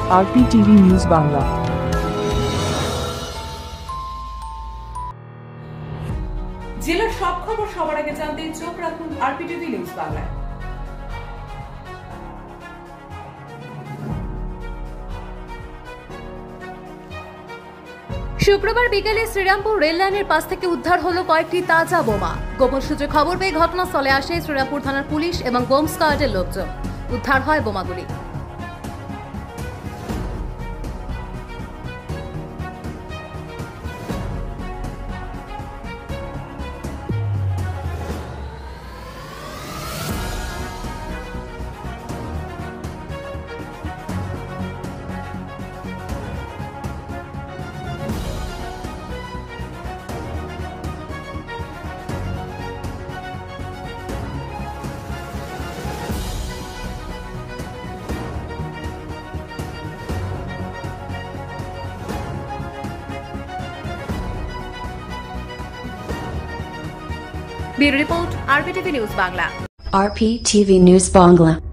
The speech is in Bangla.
RPTV news Bangla. জেলার সব খবর সবার আগে জানতে চোখ রাখুন আরপিটিভি নিউজ বাংলায়। শুক্রবার বিকেলে শ্রীরামপুর রেল লাইনের পাশ থেকে উদ্ধার হলো কয়েকটি তাজা বোমা। গোপন সূত্রে খবর পেয়ে ঘটনাস্থলে আসে শ্রীরামপুর থানার পুলিশ এবং বোম স্কোয়াডের লোকজন। উদ্ধার হয় বোমাগুলি। Bureau report, RPTV news Bangla. RPTV News Bangla।